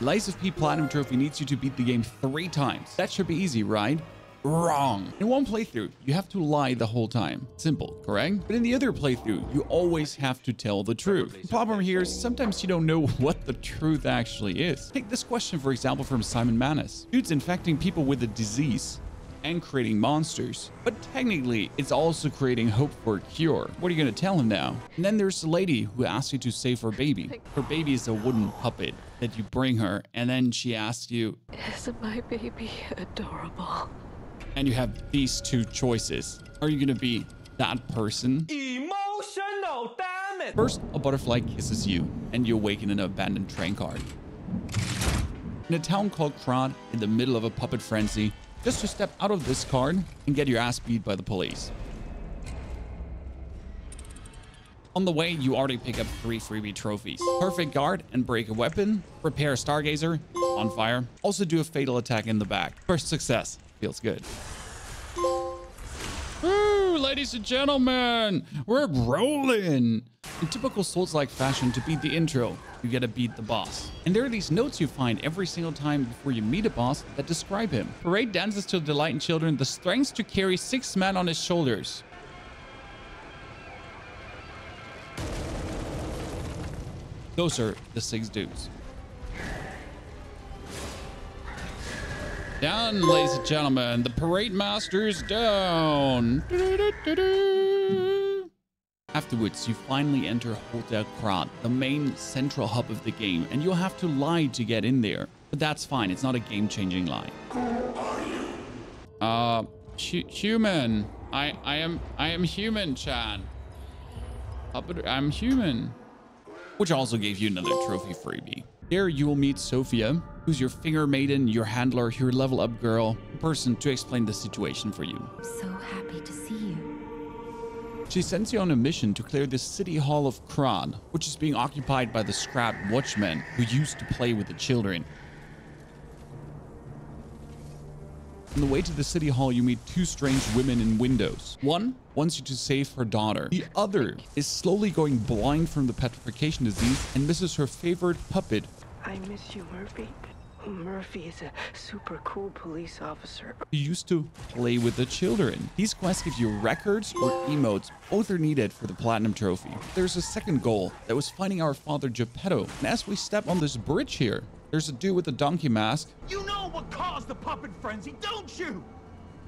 Lies of P Platinum Trophy needs you to beat the game 3 times. That should be easy, right? Wrong. In one playthrough, you have to lie the whole time. Simple, correct? But in the other playthrough, you always have to tell the truth. The problem here is sometimes you don't know what the truth actually is. Take this question, for example, from Simon Manis. Dude's infecting people with a disease and creating monsters, but technically it's also creating hope for a cure. What are you gonna tell him now? And then there's the lady who asks you to save her baby. Her baby is a wooden puppet that you bring her, and then she asks you, "Isn't my baby adorable?" And you have these 2 choices. Are you gonna be that person? Emotional, damn it! First, a butterfly kisses you, and you awaken in an abandoned train car. In a town called Krod, in the middle of a puppet frenzy, just to step out of this car and get your ass beat by the police. On the way, you already pick up 3 freebie trophies. Perfect guard and break a weapon, repair a stargazer, on fire, also do a fatal attack in the back. First success. Feels good. Woo, ladies and gentlemen, we're rolling. In typical Souls-like fashion, to beat the intro, you gotta beat the boss. And there are these notes you find every single time before you meet a boss that describe him. Parade dances to delight in children, the strength to carry 6 men on his shoulders. Those are the 6 dudes. Down, ladies and gentlemen. The parade master's down. Afterwards, you finally enter Hotel Krod, the main central hub of the game, and you'll have to lie to get in there. But that's fine. It's not a game-changing lie. Human. I am human, Chan. I'm human. Which also gave you another trophy freebie. There you will meet Sophia, who's your finger maiden, your handler, your level up girl, the person to explain the situation for you. I'm so happy to see you. She sends you on a mission to clear the city hall of Krod, which is being occupied by the scrapped watchmen who used to play with the children. On the way to the city hall, you meet 2 strange women in windows. One wants you to save her daughter. The other is slowly going blind from the petrification disease and misses her favorite puppet. "I miss you, Murphy." Murphy is a super cool police officer. Who used to play with the children. These quests give you records or emotes. Both are needed for the Platinum Trophy. There's a second goal that was finding our father Geppetto. And as we step on this bridge here, there's a dude with a donkey mask. You know what caused the puppet frenzy, don't you?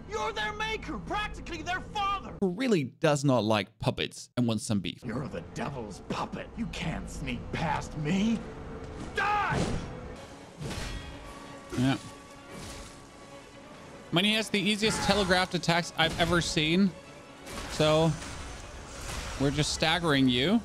You're their maker, practically their father. Who really does not like puppets and wants some beef. You're the devil's puppet. You can't sneak past me. Die! Yeah. I mean, he has the easiest telegraphed attacks I've ever seen. So we're just staggering you.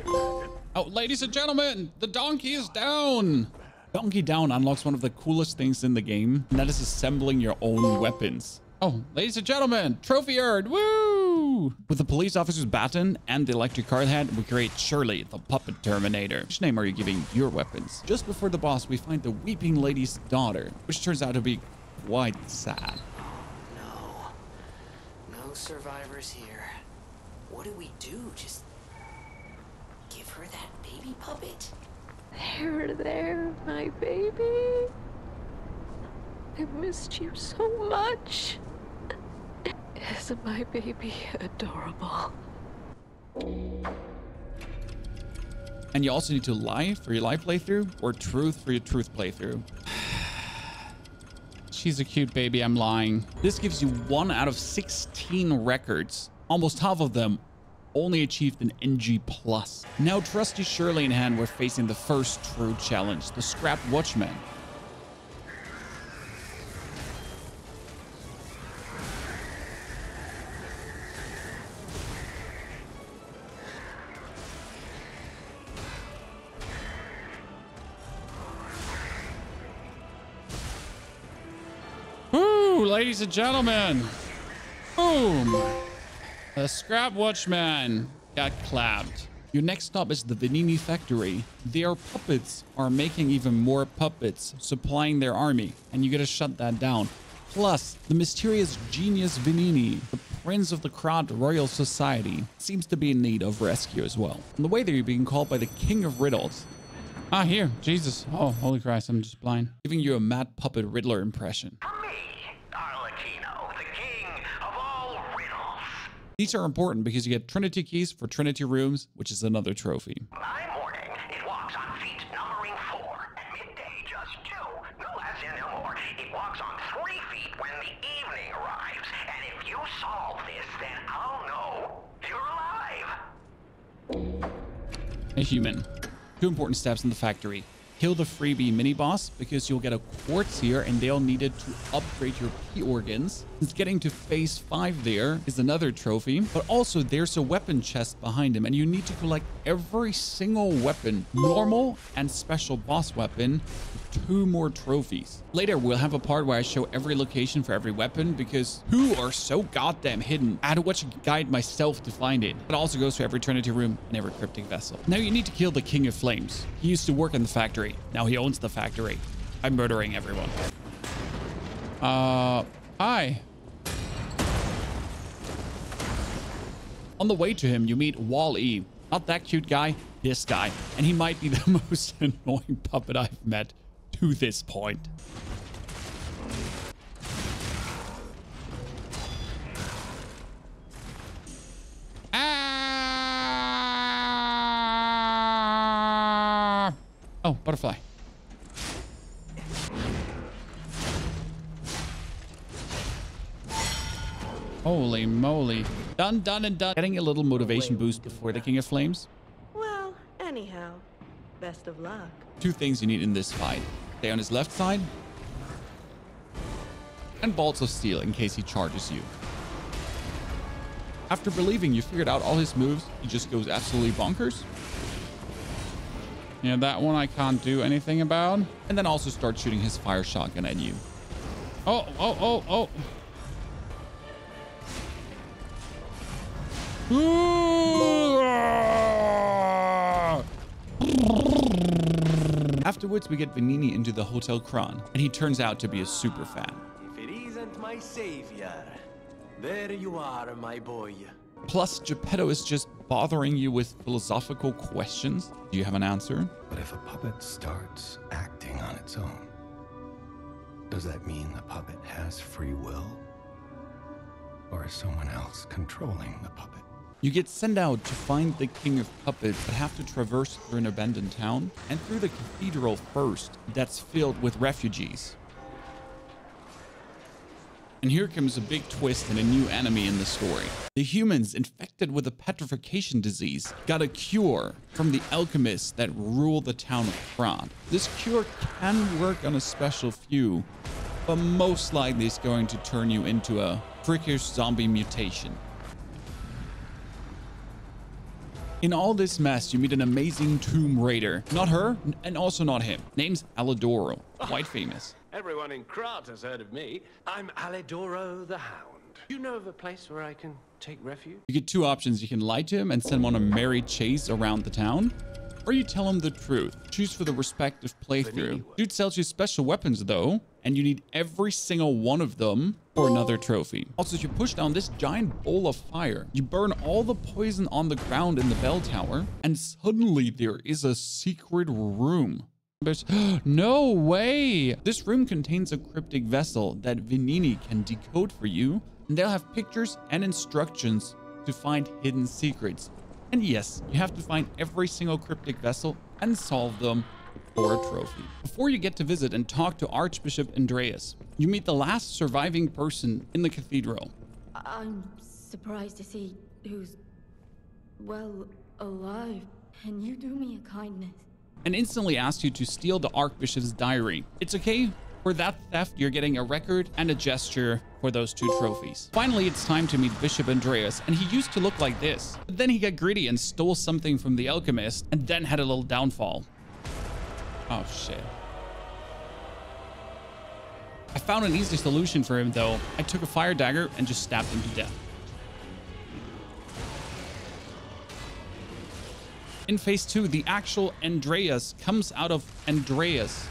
Oh, ladies and gentlemen, the donkey is down. Donkey down unlocks one of the coolest things in the game, and that is assembling your own weapons. Oh, ladies and gentlemen, trophy earned. Woo! With the police officer's baton and the electric card head, we create Shirley, the puppet terminator. Which name are you giving your weapons? Just before the boss, we find the weeping lady's daughter, which turns out to be quite sad. No survivors here. What do we do? Just give her that baby puppet? There, my baby. I missed you so much. Isn't my baby adorable? And you also need to lie for your lie playthrough or truth for your truth playthrough. She's a cute baby, I'm lying. This gives you 1 out of 16 records. Almost half of them only achieved an NG+. Now, trusty Shirley in hand, we're facing the first true challenge, the Scrapped Watchman. Ooh, ladies and gentlemen. Boom. The Scrap Watchman got clapped. Your next stop is the Vanini factory. Their puppets are making even more puppets, supplying their army, and you gotta shut that down. Plus, the mysterious genius Vanini, the prince of the Krod Royal Society, seems to be in need of rescue as well. On the way there, you're being called by the King of Riddles, Ah, here. Jesus. Oh, holy Christ. I'm just blind. Giving you a mad puppet Riddler impression. For me, Arlecchino, the king of all riddles. These are important because you get Trinity keys for Trinity rooms, which is another trophy. By morning, it walks on feet numbering 4. At midday, just 2. No less and no more. It walks on 3 feet when the evening arrives. And if you solve this, then I'll know you're alive. A human. 2 important steps in the factory. Kill the freebie mini-boss because you'll get a quartz here and they'll need it to upgrade your P organs. Since getting to phase 5 there is another trophy, but also there's a weapon chest behind him and you need to collect every single weapon, normal and special boss weapon, with 2 more trophies. Later, we'll have a part where I show every location for every weapon because who are so goddamn hidden. I had to watch a guide myself to find it. It also goes for every Trinity room and every cryptic vessel. Now you need to kill the King of Flames. He used to work in the factory. Now he owns the factory. I'm murdering everyone. Hi. On the way to him, you meet Wall-E. Not that cute guy, this guy. And he might be the most annoying puppet I've met to this point. Oh, butterfly. Holy moly. Done, done, and done. Getting a little motivation boost before the King of Flames. Well, anyhow, best of luck. 2 things you need in this fight. Stay on his left side. And Balls of Steel in case he charges you. After believing you figured out all his moves, he just goes absolutely bonkers. Yeah, that one I can't do anything about. And then also start shooting his fire shotgun at you. Oh. Afterwards, we get Venini into the Hotel Kron, and he turns out to be a super fan. If it isn't my savior, there you are, my boy. Plus, Geppetto is just bothering you with philosophical questions. Do you have an answer? But if a puppet starts acting on its own, does that mean the puppet has free will? Or is someone else controlling the puppet? You get sent out to find the King of Puppets, but have to traverse through an abandoned town and through the cathedral first that's filled with refugees. And here comes a big twist and a new enemy in the story. The humans infected with a petrification disease got a cure from the alchemists that rule the town of Kron. This cure can work on a special few, but most likely it's going to turn you into a freakish zombie mutation. In all this mess, you meet an amazing Tomb Raider. Not her, and also not him. Name's Alidoro, quite famous. Everyone in Krat has heard of me. I'm Alidoro the Hound. You know of a place where I can take refuge? You get 2 options. You can lie to him and send him on a merry chase around the town, or you tell him the truth. Choose for the respective playthrough. Dude sells you special weapons though, and you need every single one of them for another trophy. Also, if you push down this giant bowl of fire, you burn all the poison on the ground in the bell tower, and suddenly there is a secret room. There's no way. This room contains a cryptic vessel that Venini can decode for you, and they'll have pictures and instructions to find hidden secrets. And yes, you have to find every single cryptic vessel and solve them for a trophy. Before you get to visit and talk to Archbishop Andreas, you meet the last surviving person in the cathedral. I'm surprised to see who's, well, alive. Can you do me a kindness? And instantly asks you to steal the Archbishop's diary. It's okay. For that theft, you're getting a record and a gesture for those 2 trophies. Finally, it's time to meet Bishop Andreas, and he used to look like this. But then he got greedy and stole something from the alchemist, and then had a little downfall. Oh, shit. I found an easy solution for him, though. I took a fire dagger and just stabbed him to death. In phase 2, the actual Andreas comes out of Andreas.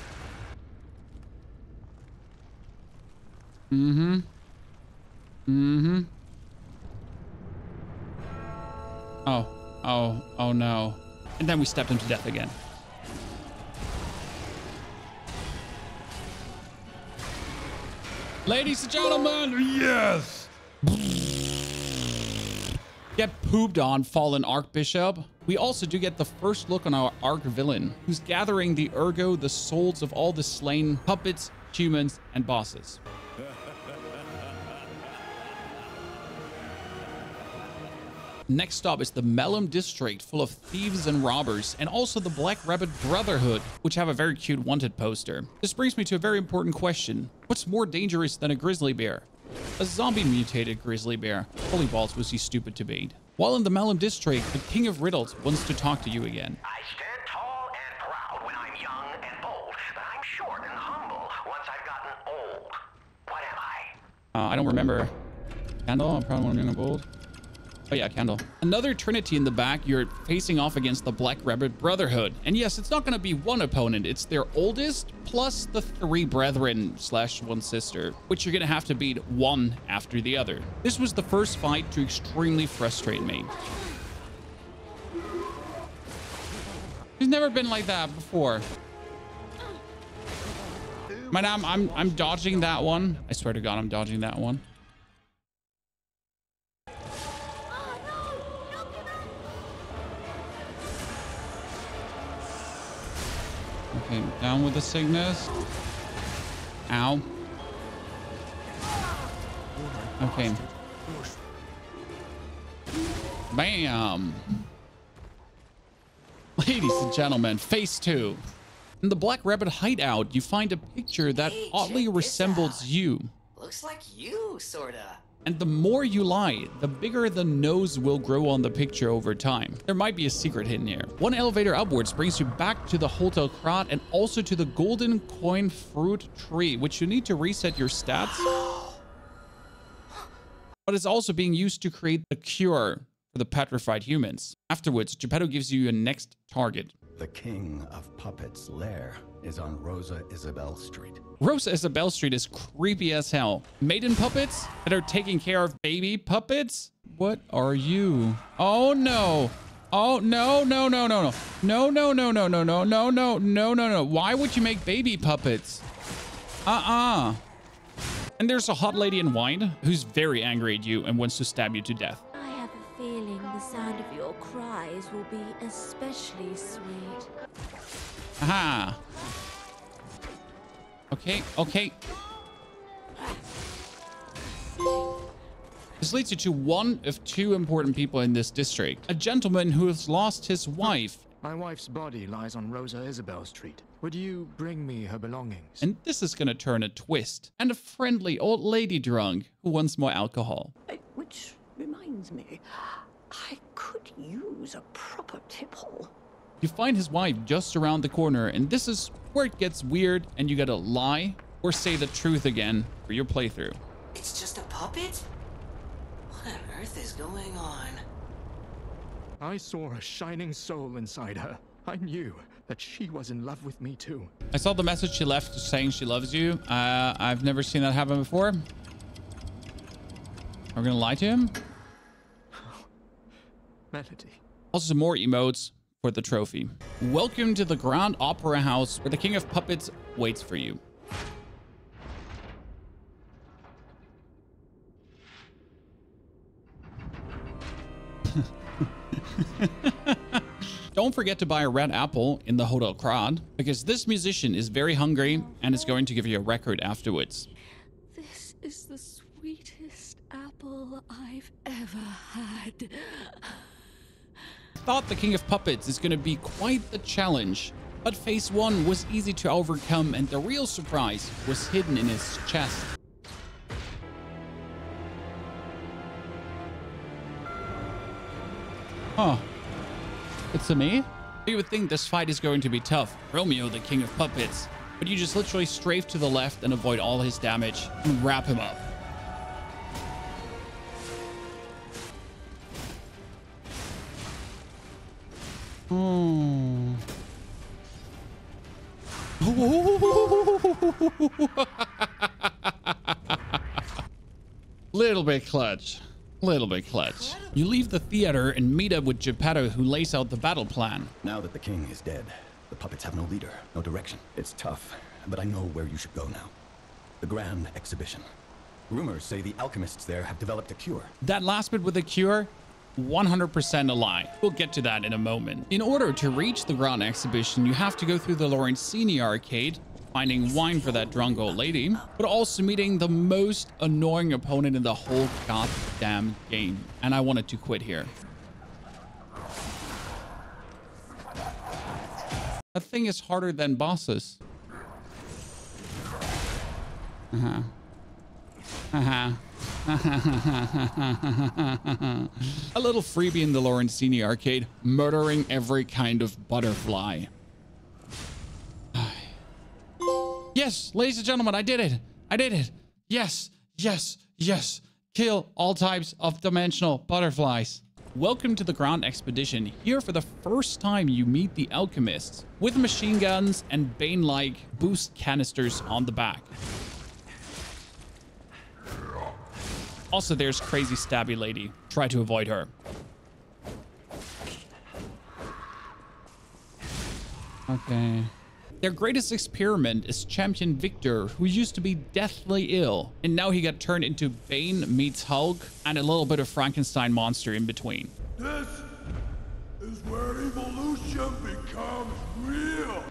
Oh no. And then we stepped him to death again. Ladies and gentlemen, yes! Get pooped on, fallen Archbishop. We also do get the first look on our Arch-Villain, who's gathering the souls of all the slain puppets, humans, and bosses. Next stop is the Melum District, full of thieves and robbers, and also the Black Rabbit Brotherhood, which have a very cute wanted poster. This brings me to a very important question. What's more dangerous than a grizzly bear? A zombie mutated grizzly bear. Holy balls, was he stupid to bait. While in the Melum District, the King of Riddles wants to talk to you again. I stand tall and proud when I'm young and bold, but I'm short and humble once I've gotten old. What am I? I don't remember. Candle? I'm probably one in gold. Oh yeah, Candle. Another Trinity in the back. You're facing off against the Black Rabbit Brotherhood. And yes, it's not going to be one opponent. It's their oldest plus the 3 brethren / 1 sister, which you're going to have to beat one after the other. This was the first fight to extremely frustrate me. He's never been like that before. Madam, I'm dodging that one. I swear to God, I'm dodging that one. Okay, down with the sickness. Ow. Okay. Bam. Ladies and gentlemen, phase 2. In the Black Rabbit hideout, you find a picture that oddly resembles you. Looks like you, sorta. And the more you lie, the bigger the nose will grow on the picture over time. There might be a secret hidden here. One elevator upwards brings you back to the Hotel Krat and also to the Golden Coin Fruit Tree, which you need to reset your stats. But it's also being used to create the cure for the petrified humans. Afterwards, Geppetto gives you your next target. The King of Puppets' lair is on Rosa Isabel Street. Rosa Isabel Street is creepy as hell. Maiden puppets that are taking care of baby puppets? What are you? Oh no. Oh no, no, no, no, no. No, no, no, no, no, no, no, no, no, no, no. Why would you make baby puppets? And there's a hot lady in white who's very angry at you and wants to stab you to death. I have a feeling the sound of your cries will be especially sweet. Aha. Okay, okay. This leads you to one of 2 important people in this district. A gentleman who has lost his wife. My wife's body lies on Rosa Isabel Street. Would you bring me her belongings? And this is gonna turn a twist. And a friendly old lady drunk who wants more alcohol. Which reminds me, I could use a proper tipple. You find his wife just around the corner, and this is where it gets weird and you gotta lie or say the truth again for your playthrough. It's just a puppet? What on earth is going on? I saw a shining soul inside her. I knew that she was in love with me too. I saw the message she left saying she loves you. I've never seen that happen before. We're gonna lie to him? Melody. Also some more emotes for the trophy. Welcome to the Grand Opera House where the King of Puppets waits for you. Don't forget to buy a red apple in the Hotel Krat because this musician is very hungry and is going to give you a record afterwards. This is the sweetest apple I've ever had. Thought the King of Puppets is going to be quite the challenge, but phase 1 was easy to overcome and the real surprise was hidden in his chest. Huh. It's a me? You would think this fight is going to be tough. Romeo, the King of Puppets. But you just literally strafe to the left and avoid all his damage and wrap him up. Little bit clutch. Little bit clutch. You leave the theater and meet up with Geppetto, who lays out the battle plan. Now that the king is dead, the puppets have no leader, no direction. It's tough, but I know where you should go now. The Grand Exhibition. Rumors say the alchemists there have developed a cure. That last bit with the cure, 100% a lie. We'll get to that in a moment. In order to reach the Grand Exhibition, you have to go through the Lorenzini arcade, finding wine for that drunk old lady, but also meeting the most annoying opponent in the whole goddamn game. And I wanted to quit here. That thing is harder than bosses. A little freebie in the Lorenzini arcade, murdering every kind of butterfly. Yes, ladies and gentlemen, I did it. I did it. Yes, yes, yes. Kill all types of dimensional butterflies. Welcome to the Grand Expedition. Here for the first time you meet the alchemists with machine guns and Bane-like boost canisters on the back. Also, there's crazy stabby lady. Try to avoid her. Okay. Their greatest experiment is Champion Victor, who used to be deathly ill, and now he got turned into Bane meets Hulk and a little bit of Frankenstein monster in between. This is where evolution becomes real.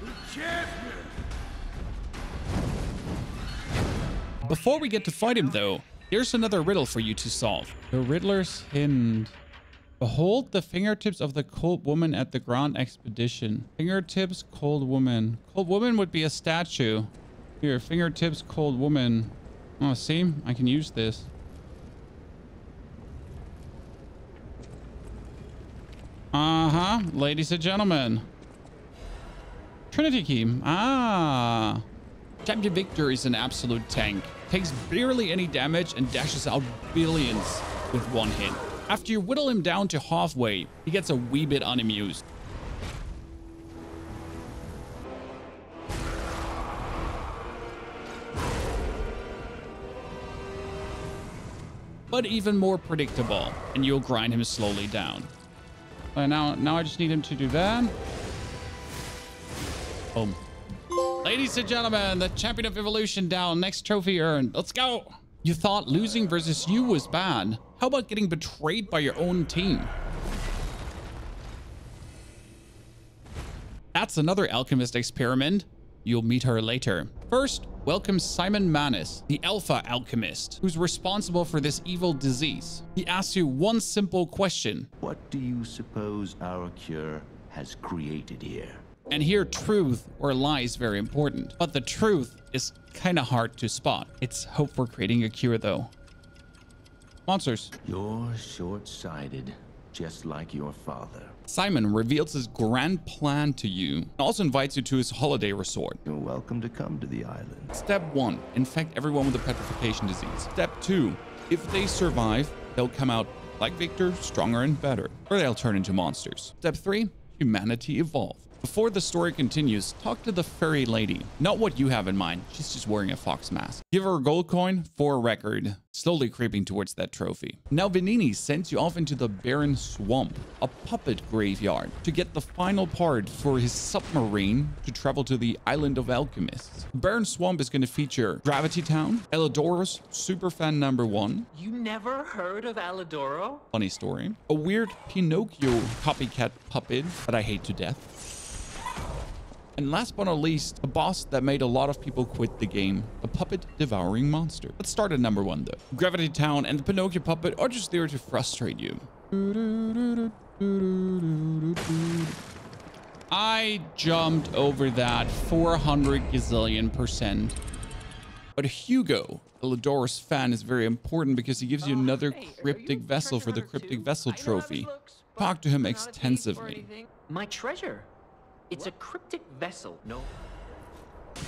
The champion. Before we get to fight him, though, here's another riddle for you to solve. The Riddler's Hint. Behold the fingertips of the cold woman at the Grand Expedition. Fingertips, cold woman. Cold woman would be a statue. Here, fingertips, cold woman. Oh, see? I can use this. Uh-huh. Ladies and gentlemen. Trinity key. Ah. Champion Victor is an absolute tank. Takes barely any damage and dashes out billions with one hit. After you whittle him down to halfway, he gets a wee bit unamused. But even more predictable, and you'll grind him slowly down. Now I just need him to do that. Boom. Ladies and gentlemen, the champion of evolution down. Next trophy earned. Let's go. You thought losing versus you was bad. How about getting betrayed by your own team? That's another alchemist experiment. You'll meet her later. First, welcome Simon Manus, the Alpha Alchemist, who's responsible for this evil disease. He asks you one simple question. What do you suppose our cure has created here? And here, truth or lie is very important. But the truth is kind of hard to spot. It's hope for creating a cure, though. Monsters. You're short-sighted, just like your father. Simon reveals his grand plan to you and also invites you to his holiday resort. You're welcome to come to the island. Step 1, infect everyone with the petrification disease. Step 2, if they survive, they'll come out like Victor, stronger and better, or they'll turn into monsters. Step 3, humanity evolve. Before the story continues, talk to the fairy lady. Not what you have in mind. She's just wearing a fox mask. Give her a gold coin for a record. Slowly creeping towards that trophy. Now Venini sends you off into the barren swamp, a puppet graveyard, to get the final part for his submarine to travel to the island of alchemists. The barren swamp is going to feature Gravity Town, Elidoro's superfan #1. You never heard of Alidoro? Funny story. A weird Pinocchio copycat puppet that I hate to death. And last but not least, a boss that made a lot of people quit the game, a puppet devouring monster. Let's start at #1 though. Gravity Town and the Pinocchio puppet are just there to frustrate you. I jumped over that 400 gazillion %. But Hugo, Elidor's fan, is very important because he gives you another cryptic vessel for the cryptic vessel trophy. Talk to him extensively. My treasure. It's a cryptic vessel, no?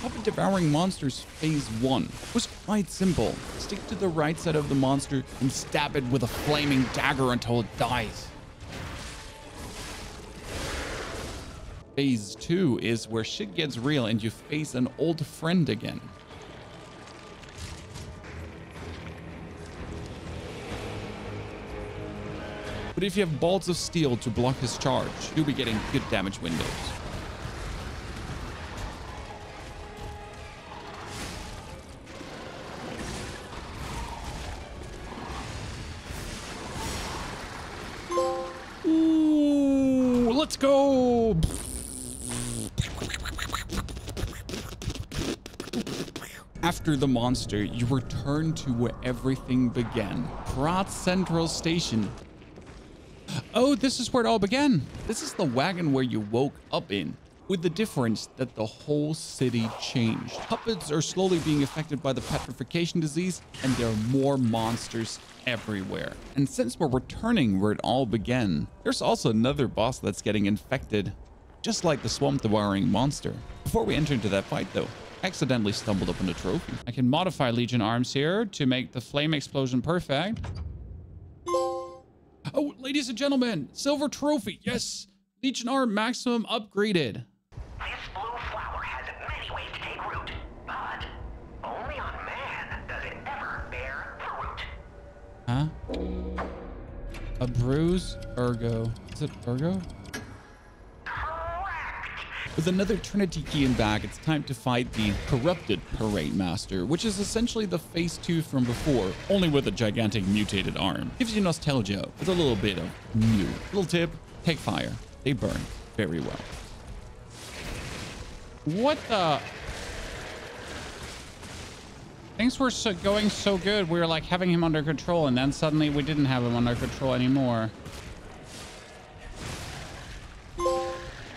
Puppet Devouring Monsters Phase 1 was quite simple. Stick to the right side of the monster and stab it with a flaming dagger until it dies. Phase 2 is where shit gets real and you face an old friend again. But if you have balls of steel to block his charge, you'll be getting good damage windows. Let's go. After the monster, you return to where everything began. Pratt Central Station. Oh, this is where it all began. This is the wagon where you woke up in, with the difference that the whole city changed. Puppets are slowly being affected by the petrification disease, and there are more monsters everywhere. And since we're returning where it all began, there's also another boss that's getting infected, just like the swamp devouring monster. Before we enter into that fight though, I accidentally stumbled upon a trophy. I can modify Legion arms here to make the flame explosion perfect. Oh, ladies and gentlemen, silver trophy. Yes, Legion arm maximum upgraded. This blue flower has many ways to take root, but only on man does it ever bear fruit. Huh? A bruise, ergo. Is it ergo? With another Trinity key in bag, it's time to fight the corrupted Parade Master, which is essentially the Phase 2 from before, only with a gigantic mutated arm. Gives you nostalgia with a little bit of new. Little tip, take fire. They burn very well. What the? Things were going so good. We were like having him under control, and then suddenly we didn't have him under control anymore.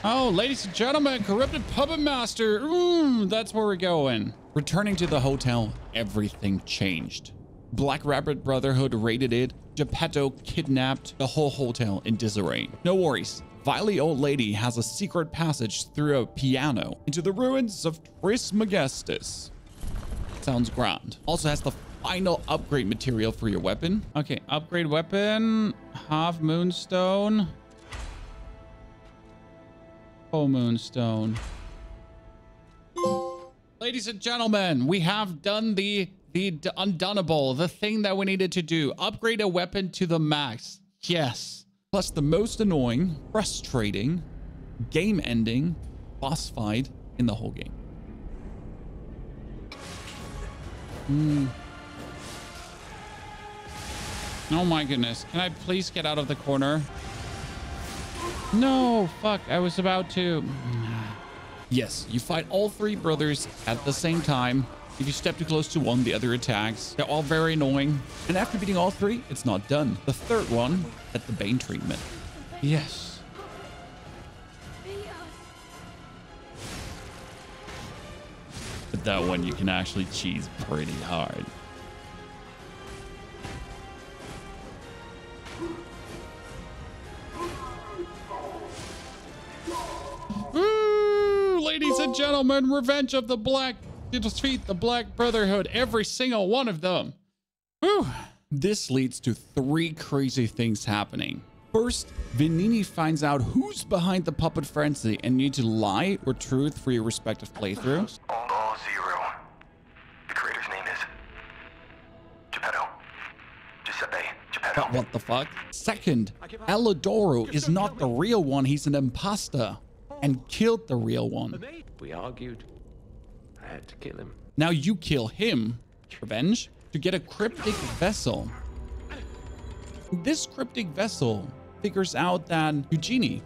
Oh, ladies and gentlemen, corrupted puppet master. That's where we're going. Returning to the hotel, everything changed. Black Rabbit Brotherhood raided it. Geppetto kidnapped the whole hotel in disarray. No worries. Vile old lady has a secret passage through a piano into the ruins of Trismegistus. Sounds grand. Also has the final upgrade material for your weapon. Okay, upgrade weapon, half moonstone. Full moonstone. Ladies and gentlemen, we have done the undoneable, the thing that we needed to do. Upgrade a weapon to the max. Yes. Plus the most annoying, frustrating, game-ending boss fight in the whole game. Oh my goodness. Can I please get out of the corner? No, fuck, I was about to. Yes, you fight all three brothers at the same time. If you step too close to one, the other attacks. They're all very annoying. And after beating all three, it's not done. The third one, at the Bane treatment. Yes. But that one you can actually cheese pretty hard. Ooh, ladies and gentlemen, Revenge of the Black. To defeat the Black Brotherhood, every single one of them. Whew. This leads to three crazy things happening. First, Venini finds out who's behind the puppet frenzy and need to lie or truth for your respective playthrough. All zero. The creator's name is Geppetto. Giuseppe Geppetto. What the fuck? Second, Alidoro is not the real one. He's an imposter and killed the real one. We argued. I had to kill him. Now you kill him, revenge, to get a cryptic vessel. This cryptic vessel figures out that Eugenie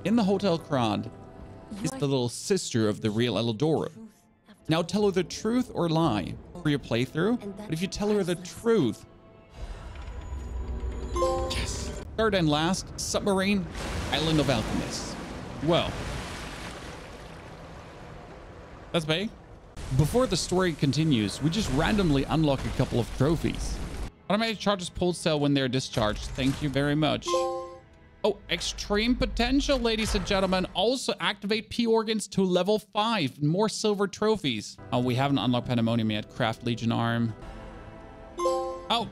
in the Hotel Crowd is the little sister of the real Alidoro. Now tell her the truth or lie for your playthrough. But if you tell her the truth, yes. Third and last, Submarine, Island of Alchemists. Well, that's big. Before the story continues, we just randomly unlock a couple of trophies. Automatic charges pulled cell when they're discharged. Thank you very much. Oh, extreme potential, ladies and gentlemen. Also activate P organs to level 5. More silver trophies. Oh, we haven't unlocked Pandemonium yet. Craft Legion arm. Oh,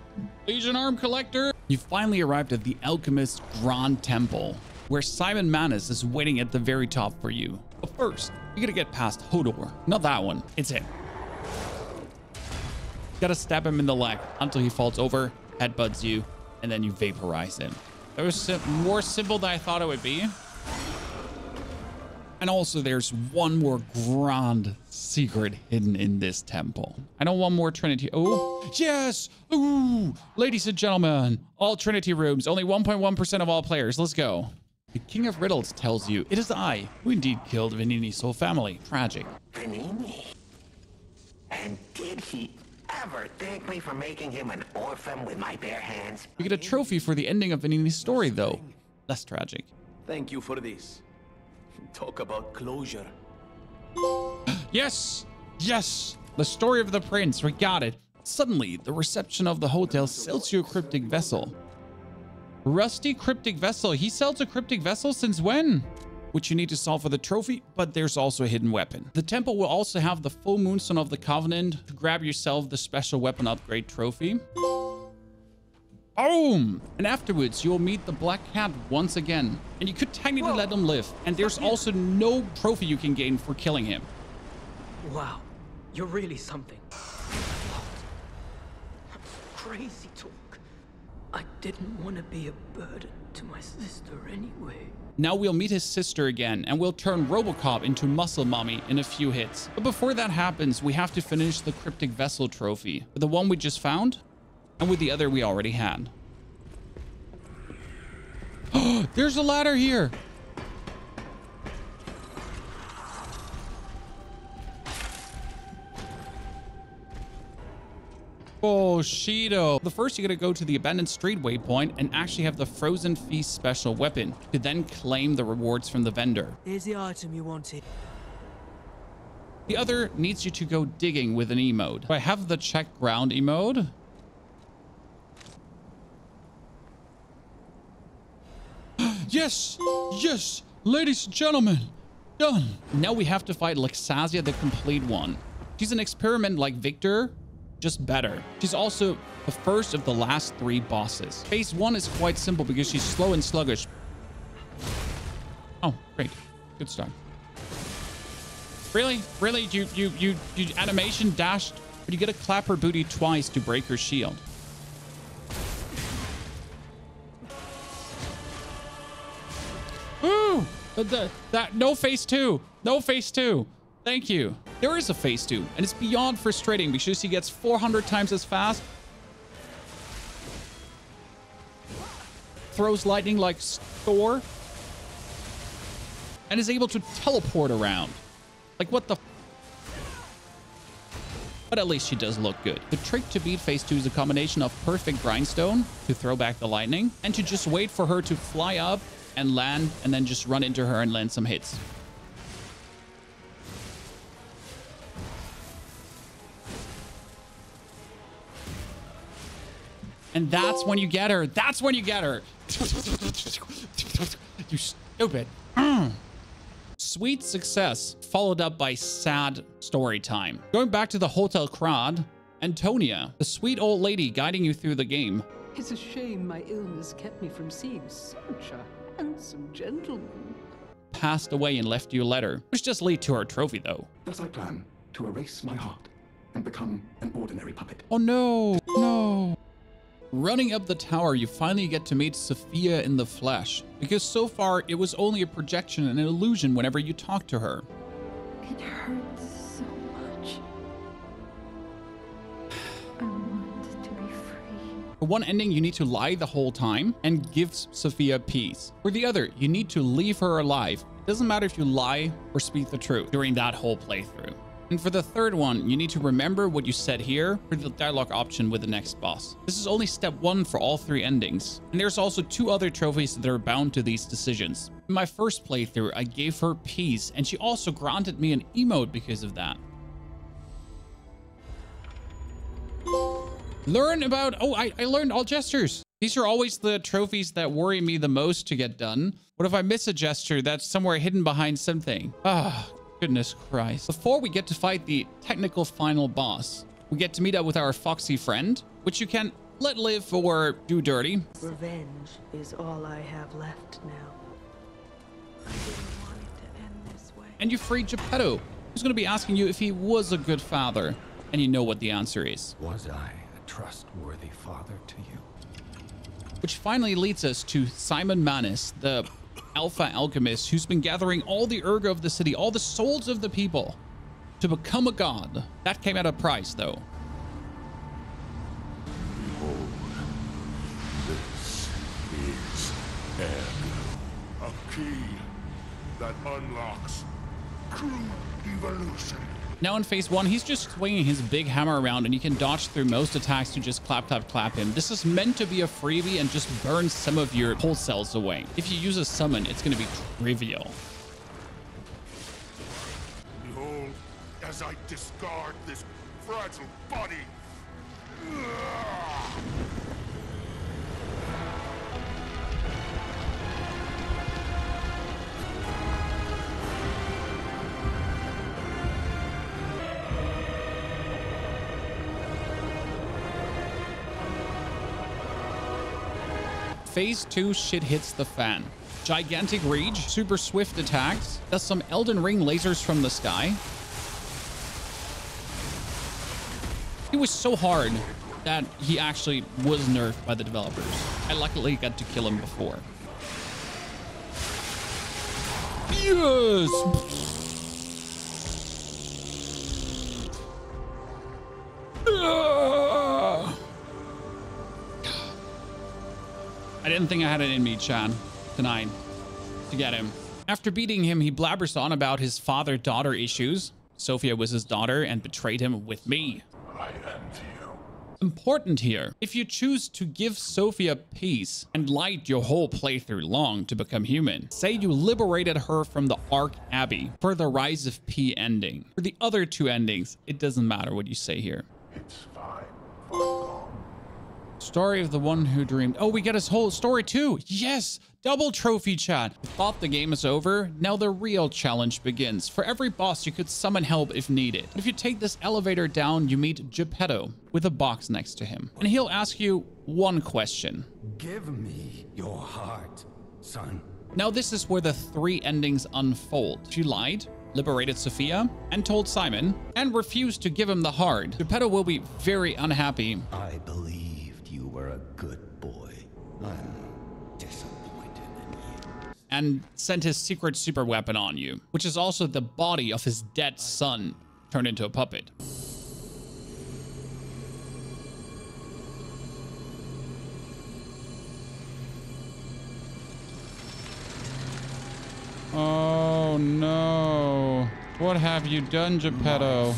Legion arm collector. You finally arrived at the Alchemist Grand Temple, where Simon Manus is waiting at the very top for you. But first, you gotta get past Hodor. Not that one. It's him. Gotta stab him in the leg until he falls over, headbutts you, and then you vaporize him. That was more simple than I thought it would be. And also, there's one more grand secret hidden in this temple. I know one more Trinity. Oh, yes. Ooh, ladies and gentlemen, all Trinity rooms, only 1.1% of all players. Let's go. The King of Riddles tells you, it is I who indeed killed Venini's whole family. Tragic. Venini? And did he ever thank me for making him an orphan with my bare hands? You get a trophy for the ending of Venini's story, though. Less tragic. Thank you for this. Talk about closure. Yes! Yes! The story of the prince. We got it. Suddenly, the reception of the hotel sells you a cryptic vessel. Rusty cryptic vessel. He sells a cryptic vessel since when? Which you need to solve for the trophy, but there's also a hidden weapon. The temple will also have the full moonstone of the covenant to grab yourself the special weapon upgrade trophy. Boom! And afterwards, you'll meet the Black Cat once again. And you could technically let him live. And there's also no trophy you can gain for killing him. Wow, you're really something. Crazy talk. I didn't want to be a burden to my sister anyway. Now we'll meet his sister again, and we'll turn Robocop into Muscle Mommy in a few hits. But before that happens, we have to finish the Cryptic Vessel trophy. With the one we just found, and with the other we already had. There's a ladder here! Oh, Shido. But first, you gotta go to the abandoned street waypoint and actually have the Frozen Feast special weapon to then claim the rewards from the vendor. Here's the item you wanted. The other needs you to go digging with an E-mode. Do I have the check ground E-mode? Yes! Yes! Ladies and gentlemen, done! Now we have to fight Lexasia, the complete one. She's an experiment like Victor, just better. She's also the first of the last 3 bosses. Phase 1 is quite simple because she's slow and sluggish. Oh, great. Good start. Really? Really? You animation dashed, but you get to clap her booty twice to break her shield. Ooh! No phase 2. No phase 2. Thank you. There is a phase 2, and it's beyond frustrating because he gets 400 times as fast. Throws lightning like Thor. And is able to teleport around. Like, what the... But at least she does look good. The trick to beat phase 2 is a combination of perfect grindstone to throw back the lightning, and to just wait for her to fly up and land, and then just run into her and land some hits. And that's when you get her. That's when you get her. You stupid. Sweet success, followed up by sad story time. Going back to the Hotel Krad, Antonia, the sweet old lady guiding you through the game. It's a shame my illness kept me from seeing such a handsome gentleman. Passed away and left you a letter, which just lead to her trophy though. Thus I plan to erase my heart and become an ordinary puppet. Oh no, no. Running up the tower, you finally get to meet Sophia in the flesh, because so far it was only a projection and an illusion whenever you talk to her. It hurts so much. I want to be free. For one ending, you need to lie the whole time and give Sophia peace. For the other, you need to leave her alive. It doesn't matter if you lie or speak the truth during that whole playthrough. And for the third one, you need to remember what you said here for the dialogue option with the next boss. This is only step 1 for all 3 endings. And there's also 2 other trophies that are bound to these decisions. In my first playthrough, I gave her peace, and she also granted me an emote because of that. Learn about... Oh, I learned all gestures. These are always the trophies that worry me the most to get done. What if I miss a gesture that's somewhere hidden behind something? Ah... Goodness Christ. Before we get to fight the technical final boss, we get to meet up with our foxy friend, which you can let live or do dirty. Revenge is all I have left now. I didn't want it to end this way. And you free Geppetto, who's going to be asking you if he was a good father. And you know what the answer is. Was I a trustworthy father to you? Which finally leads us to Simon Manus, the alpha alchemist who's been gathering all the ergo of the city, all the souls of the people, to become a god. That came at a price, though. Behold, this is ergo, a key that unlocks true evolution. Now in phase 1, he's just swinging his big hammer around and you can dodge through most attacks to just clap, clap, clap him. This is meant to be a freebie and just burn some of your pull cells away. If you use a summon, it's going to be trivial. Behold, as I discard this fragile body. Phase 2 shit hits the fan. Gigantic Rage, super swift attacks, does some Elden Ring lasers from the sky. It was so hard that he actually was nerfed by the developers. I luckily got to kill him before. Yes! I didn't think I had it in me, Chan, tonight, to get him. After beating him, he blabbers on about his father-daughter issues. Sophia was his daughter and betrayed him with me. I envy you. Important here, if you choose to give Sophia peace and light your whole playthrough long to become human, say you liberated her from the Ark Abbey for the Rise of P ending. For the other two endings, it doesn't matter what you say here. It's fine. Story of the one who dreamed. Oh, we get his whole story too. Yes, double trophy, chat. Thought the game is over. Now the real challenge begins. For every boss, you could summon help if needed. If you take this elevator down, you meet Geppetto with a box next to him. And he'll ask you one question. Give me your heart, son. Now this is where the three endings unfold. She lied, liberated Sophia, and told Simon, and refused to give him the heart. Geppetto will be very unhappy. I believed you were a good boy. I'm disappointed in you. And sent his secret super weapon on you, which is also the body of his dead son turned into a puppet. Oh no. What have you done, Geppetto?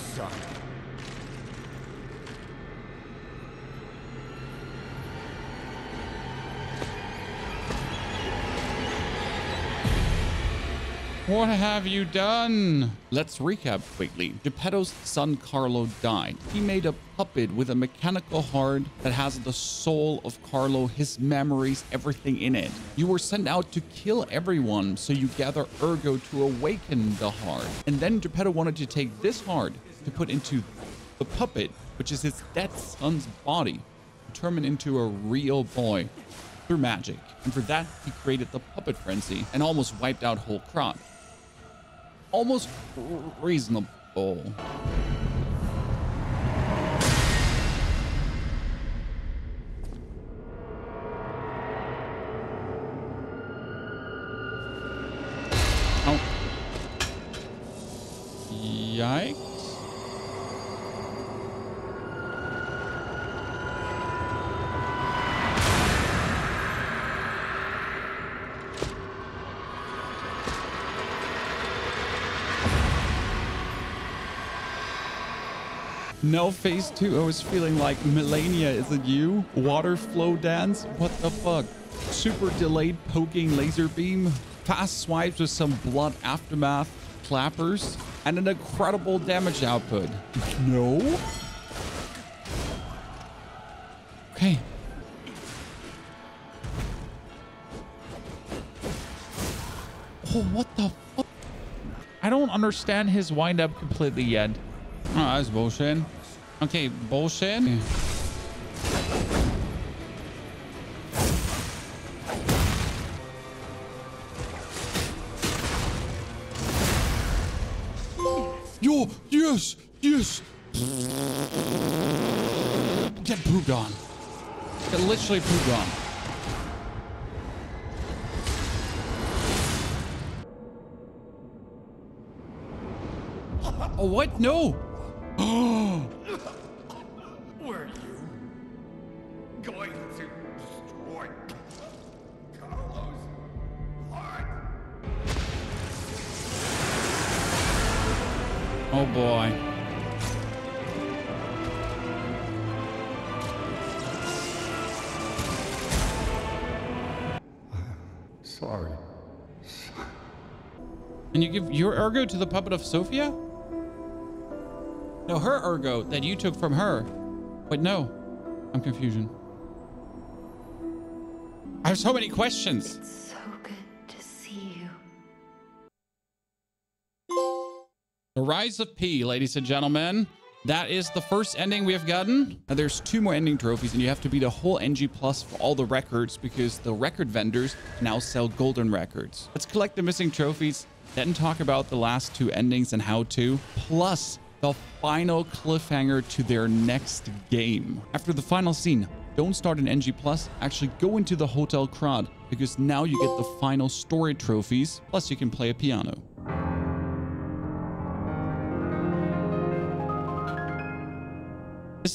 What have you done? Let's recap quickly. Geppetto's son Carlo died. He made a puppet with a mechanical heart that has the soul of Carlo, his memories, everything in it. You were sent out to kill everyone, so you gather Ergo to awaken the heart. And then Geppetto wanted to take this heart to put into the puppet, which is his dead son's body, to turn him into a real boy through magic. And for that, he created the puppet frenzy and almost wiped out whole crop. Almost reasonable. Oh. Yikes. No, phase 2, I was feeling like Melania, is it you? Water flow dance? What the fuck? Super delayed poking laser beam, fast swipes with some blood aftermath, clappers, and an incredible damage output. No? Okay. Oh, what the fuck? I don't understand his wind up completely yet. Oh, that's bullshit. Okay, bullshit. Yo, yes, yes. Get pooped on. Get literally pooped on. Oh, what? No. Were you going to destroy Carlo's heart? Oh boy. Sorry. And you give your ergo to the puppet of Sophia? No, her ergo that you took from her. Wait, no. I'm confusion. I have so many questions. It's so good to see you. The Rise of P, ladies and gentlemen. That is the first ending we have gotten. Now, there's 2 more ending trophies, and you have to beat a whole NG Plus for all the records because the record vendors now sell golden records. Let's collect the missing trophies, then talk about the last 2 endings and how to, plus the final cliffhanger to their next game. After the final scene, don't start an NG Plus, actually go into the Hotel Crowd because now you get the final story trophies, plus you can play a piano.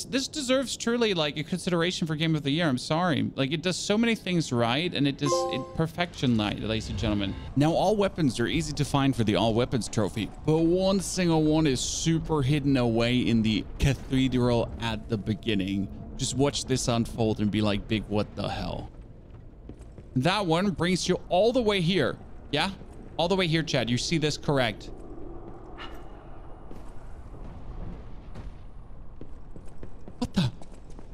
This deserves truly like a consideration for Game of the Year. I'm sorry. Like it does so many things right and it does it perfection night, ladies and gentlemen. Now all weapons are easy to find for the all weapons trophy, but one single one is super hidden away in the cathedral at the beginning. Just watch this unfold and be like, big, what the hell? That one brings you all the way here. Yeah, all the way here, Chad. You see this correct. What the?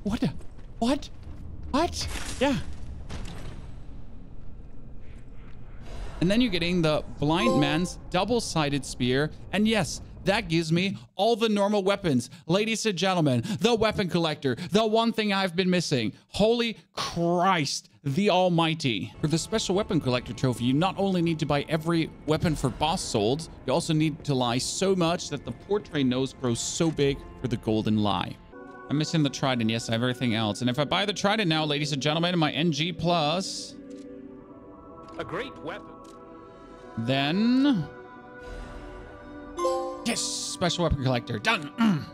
What the? What? What? Yeah. And then you're getting the blind man's double-sided spear. And yes, that gives me all the normal weapons. Ladies and gentlemen, the weapon collector, the one thing I've been missing. Holy Christ, the Almighty. For the special weapon collector trophy, you not only need to buy every weapon for boss souls, you also need to lie so much that the portrait nose grows so big for the golden lie. I'm missing the trident. Yes, I have everything else. And if I buy the trident now, ladies and gentlemen, my NG plus, a great weapon. Then, yes, special weapon collector done.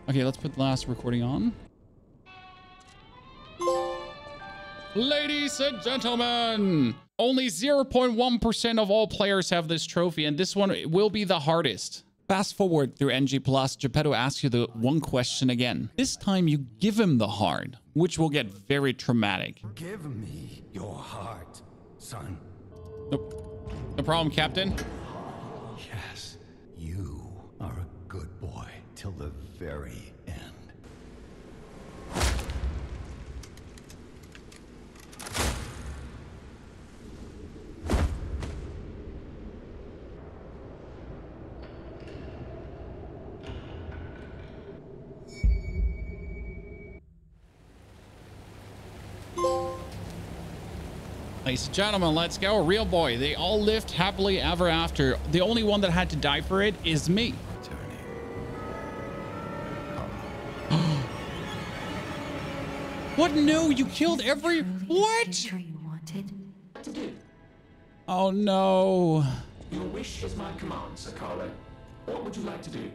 Okay, let's put the last recording on. Ladies and gentlemen, only 0.1% of all players have this trophy, and this one will be the hardest. Fast forward through NG Plus, Geppetto asks you the one question again. This time you give him the heart, which will get very traumatic. Give me your heart, son. Nope. No problem, Captain. Yes, you are a good boy till the very end. Ladies and gentlemen, let's go. Real boy. They all lived happily ever after. The only one that had to die for it is me. What? No, you killed every... What? Oh, no. Your wish is my command, Sir Carlo. What would you like to do?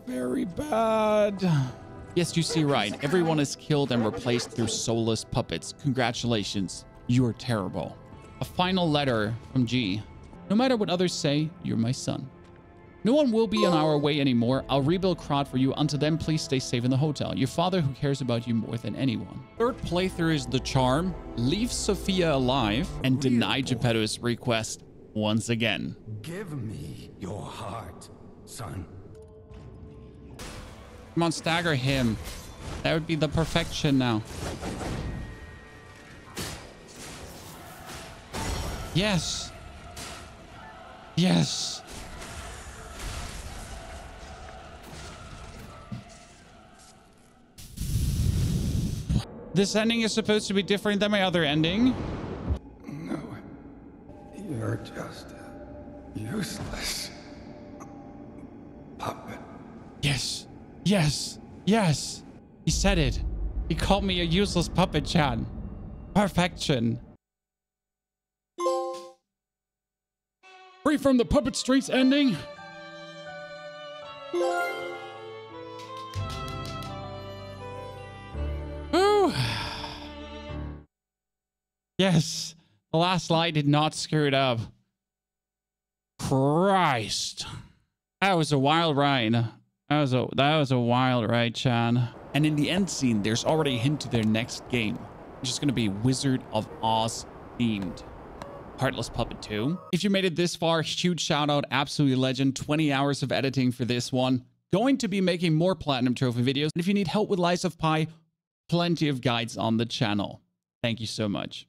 Very bad. Yes, you see right. Everyone is killed and replaced through soulless puppets. Congratulations. You are terrible. A final letter from G. No matter what others say, you're my son. No one will be on our way anymore. I'll rebuild Krod for you. Until then, please stay safe in the hotel. Your father who cares about you more than anyone. Third playthrough is the charm. Leave Sophia alive and deny Geppetto's request once again. Give me your heart, son. Come on, stagger him. That would be the perfection now. Yes. Yes. This ending is supposed to be different than my other ending. No, you're just a useless puppet. Yes. Yes. Yes. He said it. He called me a useless puppet, Chad. Perfection. Free from the puppet streets ending. Ooh. Yes. The last lie did not screw it up. Christ. That was a wild ride. That was a wild ride, Chan. And in the end scene, there's already a hint to their next game, which is going to be Wizard of Oz themed. Heartless Puppet 2. If you made it this far, huge shout out, absolutely legend. 20 hours of editing for this one. Going to be making more Platinum Trophy videos. And if you need help with Lies of Pi, plenty of guides on the channel. Thank you so much.